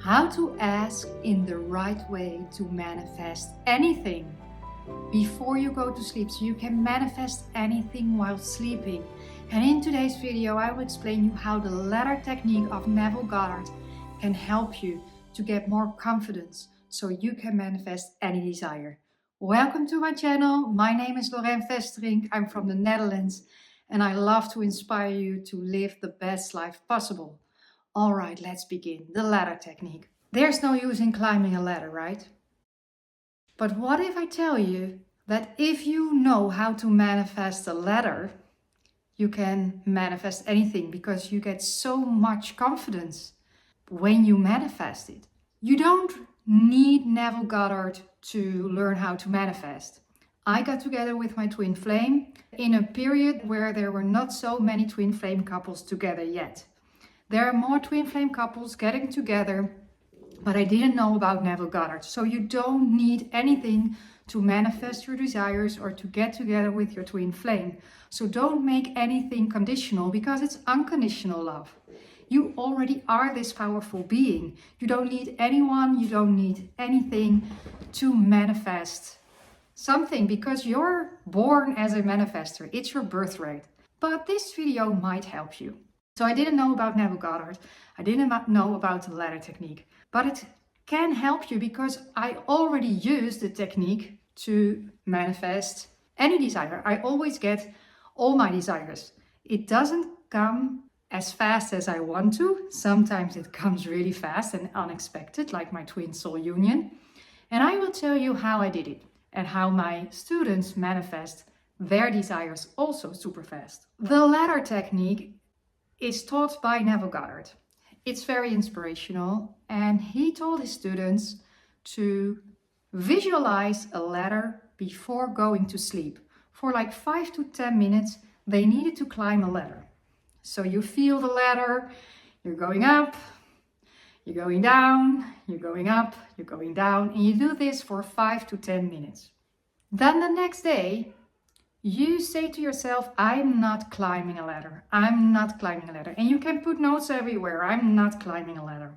How to ask in the right way to manifest anything before you go to sleep, so you can manifest anything while sleeping. And in today's video I will explain you how the ladder technique of Neville Goddard can help you to get more confidence so you can manifest any desire. Welcome to my channel. My name is Lorraine. I'm from the Netherlands and I love to inspire you to live the best life possible. All right, let's begin. The ladder technique. There's no use in climbing a ladder, right? But what if I tell you that if you know how to manifest a ladder, you can manifest anything because you get so much confidence when you manifest it. You don't need Neville Goddard to learn how to manifest. I got together with my twin flame in a period where there were not so many twin flame couples together yet. There are more twin flame couples getting together, but I didn't know about Neville Goddard. So you don't need anything to manifest your desires or to get together with your twin flame. So don't make anything conditional because it's unconditional love. You already are this powerful being. You don't need anyone, you don't need anything to manifest something because you're born as a manifester. It's your birthright. But this video might help you. So I didn't know about Neville Goddard. I didn't know about the ladder technique. But it can help you because I already use the technique to manifest any desire. I always get all my desires. It doesn't come as fast as I want to. Sometimes it comes really fast and unexpected, like my twin soul union. And I will tell you how I did it and how my students manifest their desires also super fast. The ladder technique is taught by Neville Goddard. It's very inspirational, and he told his students to visualize a ladder before going to sleep. For like 5 to 10 minutes, they needed to climb a ladder. So you feel the ladder, you're going up, you're going down, you're going up, you're going down, and you do this for 5 to 10 minutes. Then the next day, you say to yourself, I'm not climbing a ladder. I'm not climbing a ladder. And you can put notes everywhere. I'm not climbing a ladder.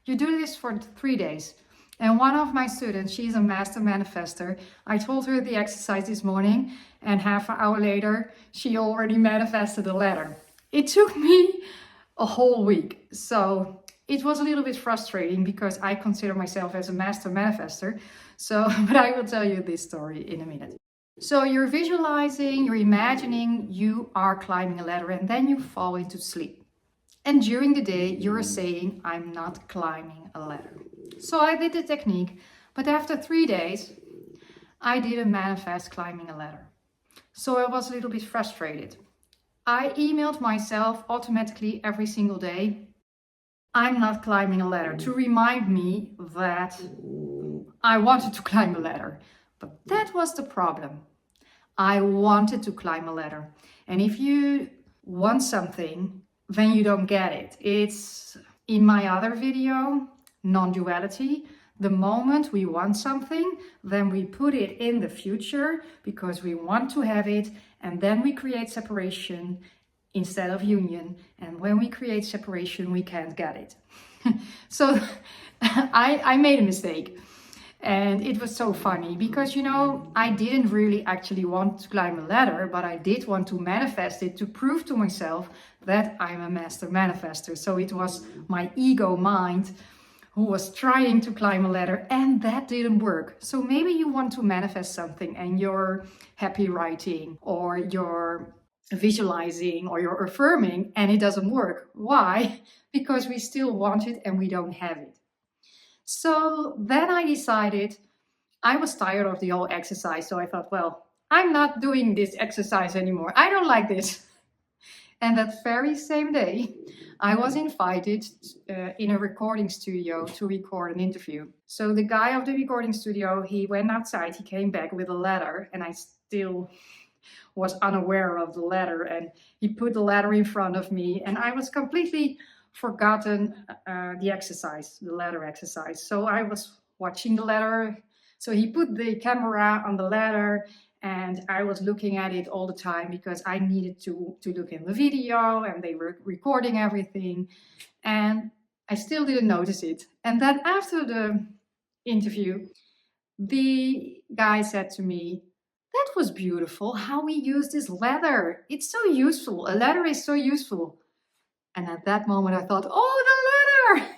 You do this for 3 days. And one of my students, she's a master manifester. I told her the exercise this morning and half an hour later, she already manifested a ladder. It took me a whole week. So it was a little bit frustrating because I consider myself as a master manifester. But I will tell you this story in a minute. So you're visualizing, you're imagining you are climbing a ladder and then you fall into sleep. And during the day, you're saying, I'm not climbing a ladder. So I did the technique, but after 3 days, I didn't manifest climbing a ladder. So I was a little bit frustrated. I emailed myself automatically every single day, I'm not climbing a ladder, to remind me that I wanted to climb a ladder. But that was the problem. I wanted to climb a ladder. And if you want something, then you don't get it. It's in my other video, non-duality. The moment we want something, then we put it in the future because we want to have it. And then we create separation instead of union. And when we create separation, we can't get it. So I made a mistake. And it was so funny because, I didn't really actually want to climb a ladder, but I did want to manifest it to prove to myself that I'm a master manifester. So it was my ego mind who was trying to climb a ladder, and that didn't work. So maybe you want to manifest something and you're happy writing or you're visualizing or you're affirming and it doesn't work. Why? Because we still want it and we don't have it. So then I decided I was tired of the whole exercise. So I thought, well, I'm not doing this exercise anymore. I don't like this. And that very same day, I was invited in a recording studio to record an interview. So the guy of the recording studio, he went outside, he came back with a ladder, and I still was unaware of the ladder. And he put the ladder in front of me and I was completely forgotten the exercise, the ladder exercise. So I was watching the ladder. So he put the camera on the ladder and I was looking at it all the time because I needed to look in the video and they were recording everything. And I still didn't notice it. And then after the interview, the guy said to me, "That was beautiful how we use this ladder. It's so useful. A ladder is so useful." And at that moment I thought, "Oh, the ladder!"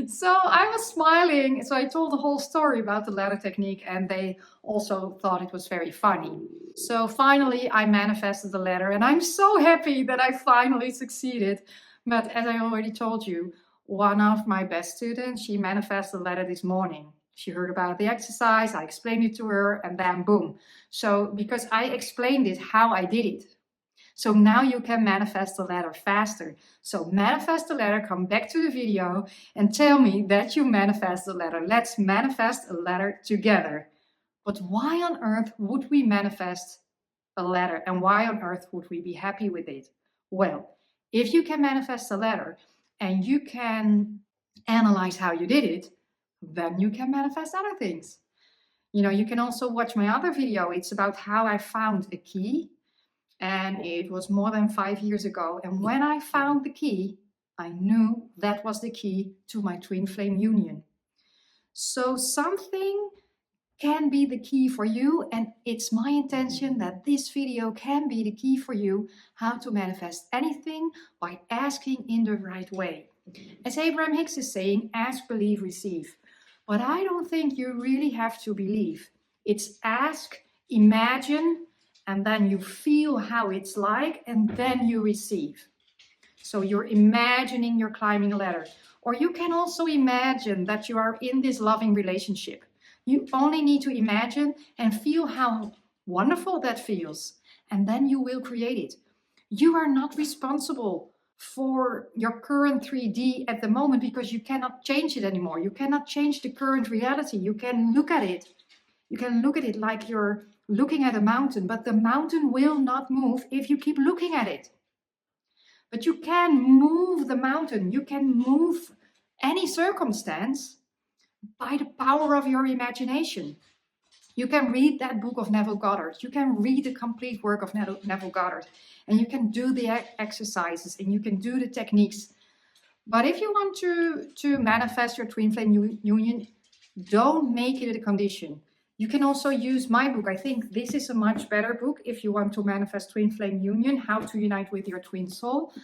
So I was smiling. So I told the whole story about the ladder technique, and they also thought it was very funny. So finally I manifested the ladder, and I'm so happy that I finally succeeded. But as I already told you, one of my best students, she manifested the ladder this morning. She heard about the exercise, I explained it to her, and then boom. So because I explained it how I did it, so now you can manifest the ladder faster. So manifest the ladder, come back to the video and tell me that you manifest the ladder. Let's manifest a ladder together. But why on earth would we manifest a ladder, and why on earth would we be happy with it? Well, if you can manifest a ladder and you can analyze how you did it, then you can manifest other things. You can also watch my other video. It's about how I found a key. And it was more than 5 years ago. And when I found the key, I knew that was the key to my twin flame union. So something can be the key for you. And it's my intention that this video can be the key for you how to manifest anything by asking in the right way. As Abraham Hicks is saying, ask, believe, receive. But I don't think you really have to believe. It's ask, imagine, and then you feel how it's like, and then you receive. So you're imagining you're climbing a ladder. Or you can also imagine that you are in this loving relationship. You only need to imagine and feel how wonderful that feels. And then you will create it. You are not responsible for your current 3D at the moment because you cannot change it anymore. You cannot change the current reality. You can look at it. You can look at it like you're looking at a mountain, but the mountain will not move if you keep looking at it. But you can move the mountain. You can move any circumstance by the power of your imagination. You can read that book of Neville Goddard. You can read the complete work of Neville Goddard. And you can do the exercises and you can do the techniques. But if you want to manifest your twin flame union, don't make it a condition. You can also use my book. I think this is a much better book if you want to manifest twin flame union, how to unite with your twin soul.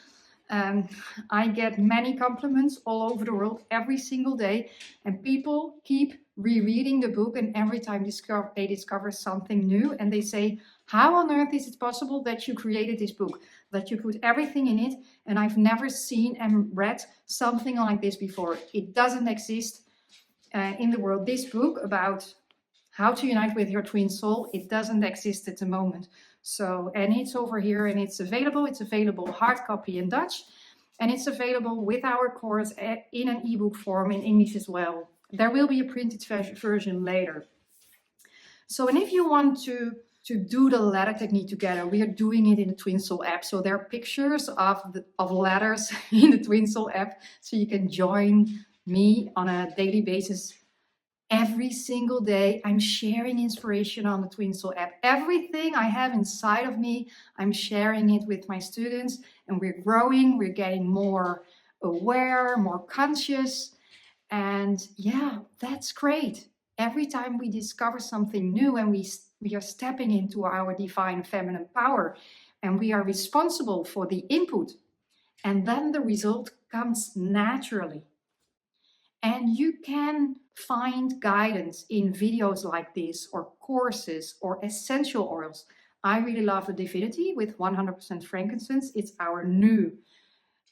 I get many compliments all over the world every single day, and people keep rereading the book, and every time they discover something new, and they say, how on earth is it possible that you created this book, that you put everything in it, and I've never seen and read something like this before. It doesn't exist in the world. This book about how to unite with your twin soul, it doesn't exist at the moment. So, and it's over here and it's available hard copy in Dutch, and it's available with our course in an ebook form in English as well. There will be a printed version later. So, and if you want to do the ladder technique together, we are doing it in the Twin Soul app. So there are pictures of ladders in the Twin Soul app, so you can join me on a daily basis. Every single day, I'm sharing inspiration on the Twin Soul app. Everything I have inside of me, I'm sharing it with my students, and we're growing, we're getting more aware, more conscious, and yeah, that's great. Every time we discover something new and we are stepping into our divine feminine power, and we are responsible for the input, and then the result comes naturally. And you can find guidance in videos like this, or courses, or essential oils. I really love the Divinity with 100% frankincense. It's our new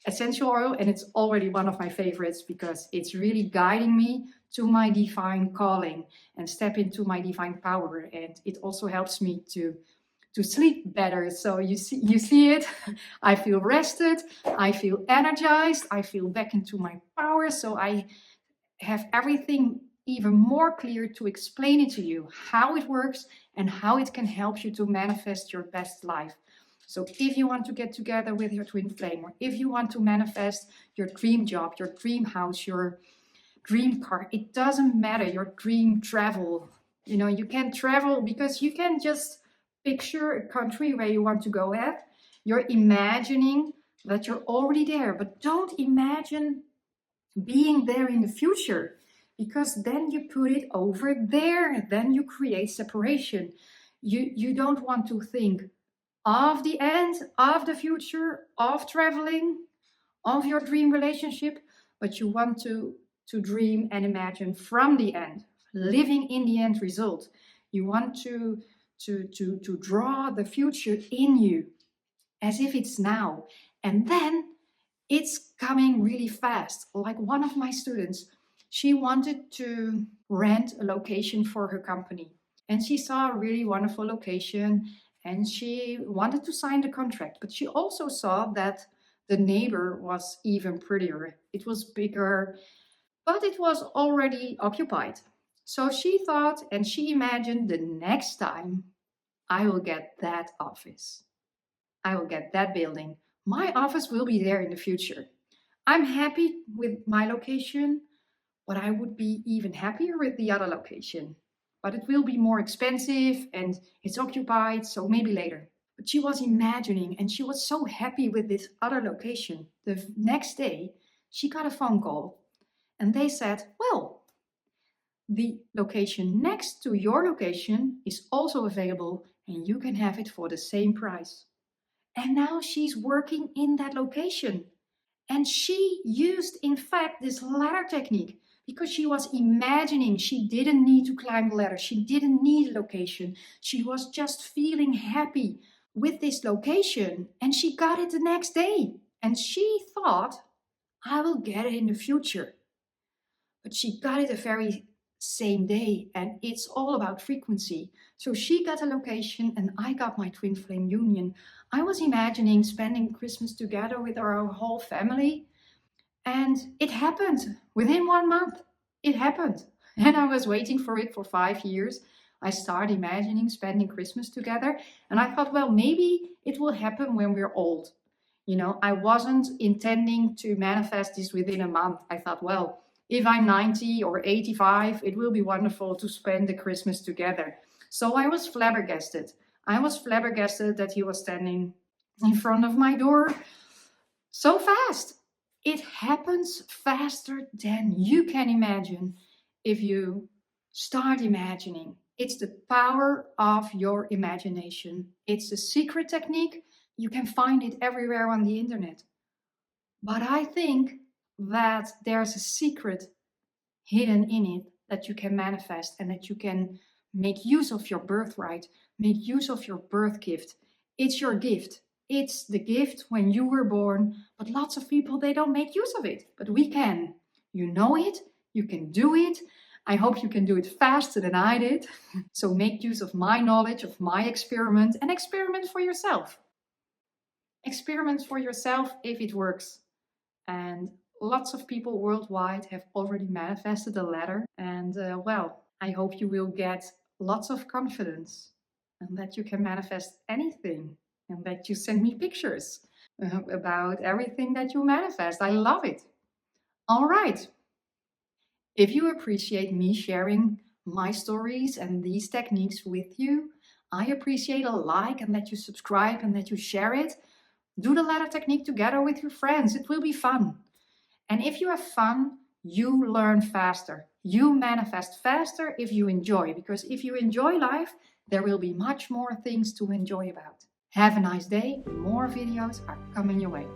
essential oil, and it's already one of my favorites because it's really guiding me to my divine calling and step into my divine power. And it also helps me to sleep better. So you see it. I feel rested, I feel energized, I feel back into my power. So I have everything even more clear to explain it to you, how it works and how it can help you to manifest your best life. So if you want to get together with your twin flame, or if you want to manifest your dream job, your dream house, your dream car, it doesn't matter, your dream travel. You can travel because you can just picture a country where you want to go at. You're imagining that you're already there, but don't imagine being there in the future, because then you put it over there, then you create separation. You don't want to think of the end, of the future, of traveling, of your dream relationship, but you want to dream and imagine from the end, living in the end result. You want to draw the future in you as if it's now. And then it's coming really fast. Like one of my students, she wanted to rent a location for her company. And she saw a really wonderful location and she wanted to sign the contract. But she also saw that the neighbor was even prettier. It was bigger, but it was already occupied. So she thought and she imagined, the next time I will get that office, I will get that building, my office will be there in the future. I'm happy with my location, but I would be even happier with the other location. But it will be more expensive and it's occupied, so maybe later. But she was imagining and she was so happy with this other location. The next day, she got a phone call and they said, well, the location next to your location is also available and you can have it for the same price. And now she's working in that location. And she used, in fact, this ladder technique because she was imagining. She didn't need to climb the ladder. She didn't need a location. She was just feeling happy with this location. And she got it the next day. And she thought, I will get it in the future. But she got it the very same day. And it's all about frequency. So she got a location and I got my twin flame union. I was imagining spending Christmas together with our whole family. And it happened within 1 month. It happened. And I was waiting for it for 5 years. I started imagining spending Christmas together. And I thought, well, maybe it will happen when we're old. You know, I wasn't intending to manifest this within a month. I thought, well, if I'm 90 or 85, it will be wonderful to spend the Christmas together. So I was flabbergasted. I was flabbergasted that he was standing in front of my door so fast. It happens faster than you can imagine if you start imagining. It's the power of your imagination. It's a secret technique. You can find it everywhere on the internet. But I think that there's a secret hidden in it that you can manifest and that you can make use of your birthright, make use of your birth gift. It's your gift. It's the gift when you were born, but lots of people, they don't make use of it, but we can. You know it, you can do it. I hope you can do it faster than I did. So make use of my knowledge, of my experiment, and experiment for yourself. Experiment for yourself if it works. And lots of people worldwide have already manifested a ladder. And well, I hope you will get lots of confidence and that you can manifest anything and that you send me pictures about everything that you manifest. I love it. All right. If you appreciate me sharing my stories and these techniques with you, I appreciate a like and that you subscribe and that you share it. Do the ladder technique together with your friends. It will be fun. And if you have fun, you learn faster. You manifest faster if you enjoy. Because if you enjoy life, there will be much more things to enjoy about. Have a nice day. More videos are coming your way.